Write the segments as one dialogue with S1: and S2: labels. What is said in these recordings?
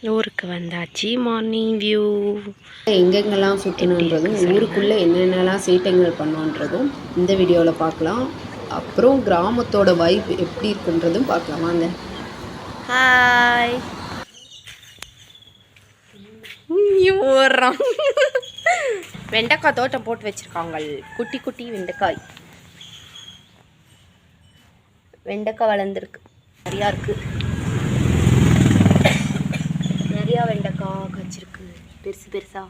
S1: ஊருக்கு வந்தாச்சு. Morning view
S2: எங்கெங்கெல்லாம் சுற்றணுன்றதும் ஊருக்குள்ளே என்னென்னலாம் சேட்டைகள் பண்ணோன்றதும் இந்த வீடியோவில் பார்க்கலாம். அப்புறம் கிராமத்தோட வைப் எப்படி இருக்குன்றதும் பார்க்கலாம் வாங்க.
S1: ஹாய் ஓடுறான். வெண்டைக்காய் தோட்டம் போட்டு வச்சிருக்காங்க. குட்டி குட்டி வெண்டைக்காய் வளர்ந்துருக்கு. நிறையா இருக்கு. நிறையா வெண்டைக்காய் காய்ச்சிருக்கு பெருசு பெருசா.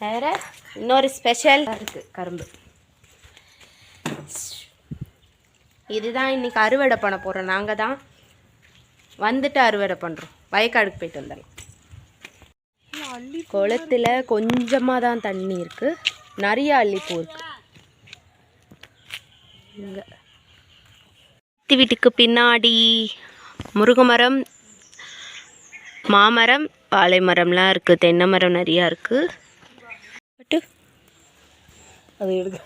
S1: வேற இன்னொரு ஸ்பெஷல் இருக்கு கரும்பு. இதுதான் இன்னைக்கு அறுவடை பண்ண போகிறோம். நாங்கள் தான் வந்துட்டு அறுவடை பண்ணுறோம். வயக்காடுக்கு போயிட்டு வந்துடலாம். குளத்துல கொஞ்சமாக தான் தண்ணி இருக்குது. நிறைய அள்ளிப்பூ இருக்கு. இங்கே வீட்டுக்கு பின்னாடி முருங்கை மரம், மாமரம், வாழை மரம்லாம் இருக்குது. தென்னை மரம் நிறையா இருக்குது. அது எடுக்க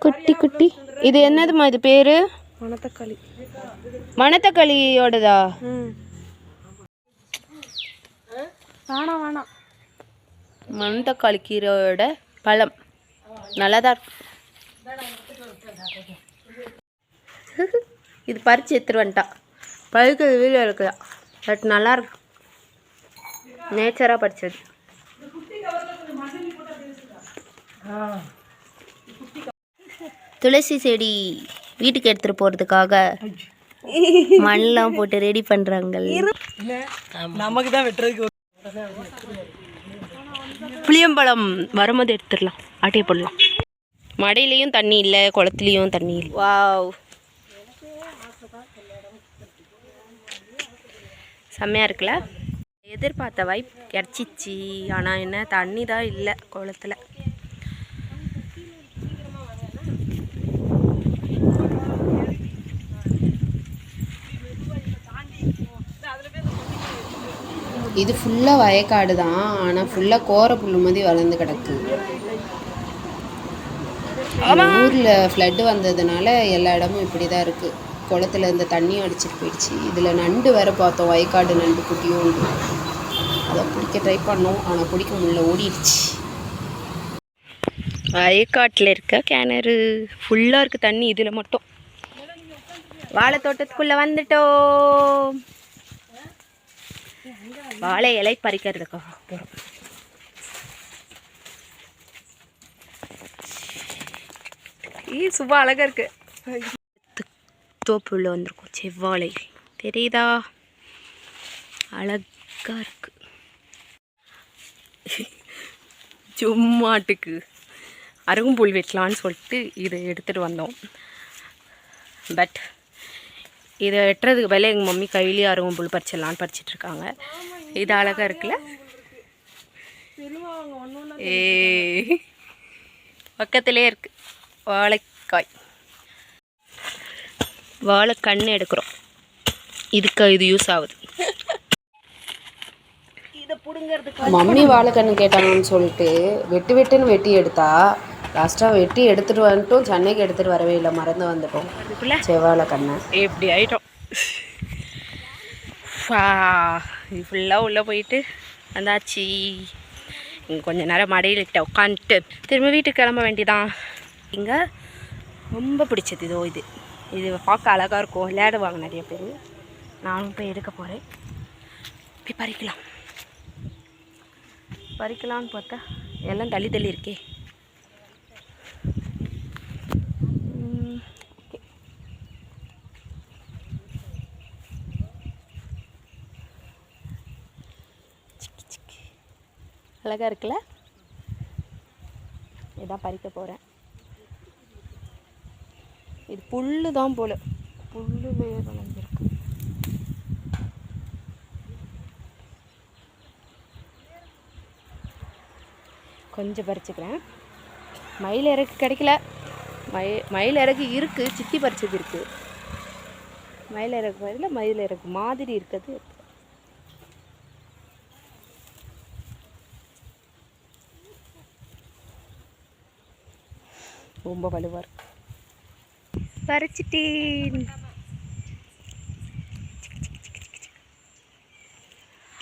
S1: குட்டி குட்டி. இது என்னதுமா இது பேர்? மணத்தக்காளி. மணத்தக்காளியோடதா? வேணாம். மணத்தக்காளி கீரையோட பழம் நல்லாதான் இருக்கு. இது பறித்து எடுத்துட்டு வந்துட்டா. பழுக்கிறது வீடியோ இருக்குதா? பட் நல்லாயிருக்கு. நேச்சராக பறிச்சது. துளசி செடி வீட்டுக்கு எடுத்துகிட்டு போகிறதுக்காக மண்ணெலாம் போட்டு ரெடி பண்ணுறாங்க.
S3: நமக்கு தான் வெட்டுறதுக்கு.
S1: புளியம்பழம் வரும்போது எடுத்துடலாம். ஆட்டையை போடலாம். மடையிலையும் தண்ணி இல்லை, குளத்துலேயும் தண்ணி இல்லை. வாவ், செம்மையாக இருக்குல்ல. எதிர்பார்த்த வைப் கிடச்சிச்சு. ஆனால் என்ன, தண்ணி தான் இல்லை குளத்தில்.
S2: இது ஃபுல்லாக வயக்காடு தான். ஆனால் ஃபுல்லாக கோர புல்லு மாதிரி வளர்ந்து கிடக்கு. ஊரில் ஃப்ளட்டு வந்ததுனால எல்லா இடமும் இப்படி தான் இருக்குது. குளத்துல இந்த தண்ணியும் அடிச்சிட்டு போயிடுச்சு. இதில் நண்டு வேறு பார்த்தோம். வயக்காடு நண்டு குட்டியும் உண்டு. அதை பிடிக்க ட்ரை பண்ணோம். ஆனால் பிடிக்க முடியல, ஓடிடுச்சு.
S1: வயக்காட்டில் இருக்க கிணறு ஃபுல்லாக இருக்குது தண்ணி. இதில் மட்டும் வாழை தோட்டத்துக்குள்ளே வந்துட்டோம். வாழை இலை பறிக்கிறதுக்காக போகிறோம். சும்மா அழகாக இருக்கு. தோப்புள்ள வந்திருக்கோம். செவ்வாழை தெரியுதா? அழகாக இருக்கு. சும்மாட்டுக்கு அருகம்புல் வெட்டலான்னு சொல்லிட்டு இதை எடுத்துகிட்டு வந்தோம். பட் இதை வெட்டுறதுக்கு பதில் எங்கள் மம்மி கையிலேயே அருகம்புல் பறிச்சிடலான்னு பறிச்சிட்ருக்காங்க. இது அழகாக இருக்குல்ல. பக்கத்துலேயே இருக்குது வாழைக்காய். வாழைக்கண்ணு எடுக்கிறோம். இதுக்கு இது யூஸ் ஆகுது. இதை பிடுங்கிறதுக்கு
S2: மம்மி வாழைக்கண்ணு கேட்டாங்கன்னு சொல்லிட்டு வெட்டுன்னு வெட்டி எடுத்தா. லாஸ்ட்டாக வெட்டி எடுத்துகிட்டு வந்துட்டோம். சென்னைக்கு எடுத்துகிட்டு வரவே இல்லை, மறந்து வந்துட்டோம். செவ்வாழை கண்ணை
S1: எப்படி ஆகிட்டோம். இது ஃபுல்லாக உள்ளே போயிட்டு வந்தாச்சு. இங்கே கொஞ்சம் நேரம் மடையில்கிட்ட உட்காந்துட்டு திரும்ப வீட்டுக்கு கிளம்ப வேண்டியதான். இங்கே ரொம்ப பிடிச்சது இதோ இது. இது பார்க்க அழகாக இருக்கும். விளையாடுவாங்க நிறைய பேர். நானும் போய் எடுக்க போகிறேன். போய் பறிக்கலான்னு பார்த்தா எல்லாம் தள்ளி இருக்கே. அழகாக இருக்குல்ல. இதான் பறிக்க போகிறேன். இது புல்லு தான் போல். புல்லுலேயே வளர்ந்துருக்கு. கொஞ்சம் பறிச்சுக்கிறேன். மயில் இறகு கிடைக்கல. மயில் இறகு இருக்குது. சித்தி பறிச்சது இருக்குது. மயில் இறகு பதில் மயில் இறகு மாதிரி இருக்குது. ரொம்ப வலுவாக இருக்கு. பறிச்சிட்டேன்.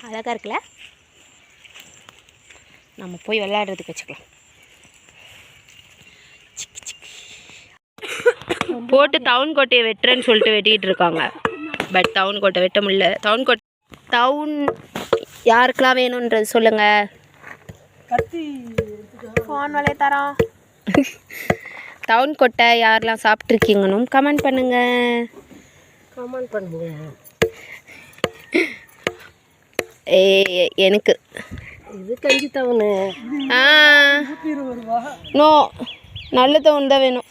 S1: அழகாக இருக்குல்ல? நம்ம போய் விளையாடுறதுக்கு வச்சுக்கலாம். போட்டு டவுன் கோட்டையை வெட்டுறேன்னு சொல்லிட்டு வெட்டிகிட்டு இருக்காங்க. பட் டவுன் கோட்டை வெட்ட முடியல. டவுன் யாருக்கெல்லாம் வேணுன்றது சொல்லுங்கள். ஃபோன் விலையை தரோம். டவுன் கோட்டை யாரெல்லாம் சாப்பிட்ருக்கீங்கன்னு கமெண்ட் பண்ணுங்கள். எனக்கு
S3: இது கஞ்சி டவுனு.
S1: நோ, நல்ல டவுன் தான் வேணும்.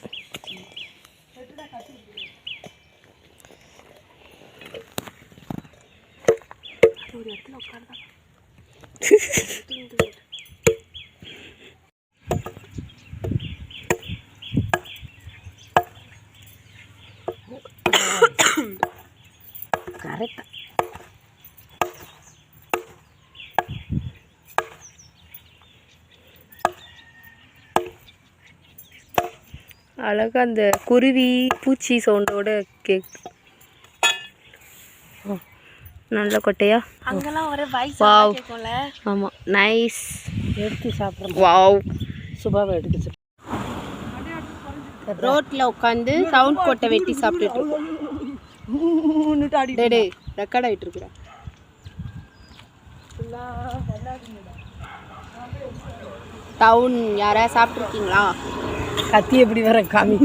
S3: கரெக்டா
S1: அழகாக அந்த குருவி பூச்சி சவுண்டோட கேக். நல்ல கொட்டையா
S3: அங்கெல்லாம் ஒரே வாய்ஸ்
S1: வாவ்.
S3: கேட்கும்ல.
S1: ஆமாம், நைஸ்.
S3: எடுத்து சாப்பிட்றோம்.
S1: வாவ்.
S3: சுபாவை எடுத்து
S1: ரோட்டில் உட்காந்து டவுன் கோட்டை வெட்டி சாப்பிட்டுட்டு டே ரெக்கார்ட் ஆகிட்டு இருக்கிறேன். டவுன் யாரா சாப்பிட்ருக்கீங்களா?
S3: கத்தி எப்படி வர காமி.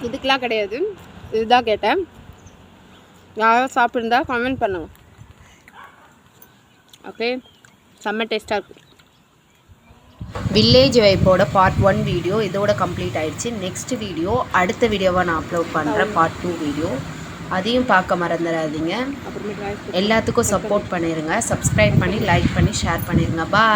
S1: இதுக்கெலாம் கிடையாது, இதுதான் கேட்டேன். யாராவது சாப்பிட்ருந்தா கமெண்ட் பண்ணுங்க. ஓகே, செம்ம டேஸ்ட்டாக இருக்கும். வில்லேஜ் வைப்போட பார்ட் 1 வீடியோ இதோட கம்ப்ளீட் ஆயிடுச்சு. நெக்ஸ்ட் வீடியோ அடுத்த வீடியோவாக நான் அப்லோட் பண்ணுறேன், பார்ட் 2 வீடியோ. அதையும் பார்க்க மறந்துடாதீங்க. எல்லாத்துக்கும் சப்போர்ட் பண்ணிடுங்க. சப்ஸ்கிரைப் பண்ணி லைக் பண்ணி ஷேர் பண்ணிடுங்க. பாய்.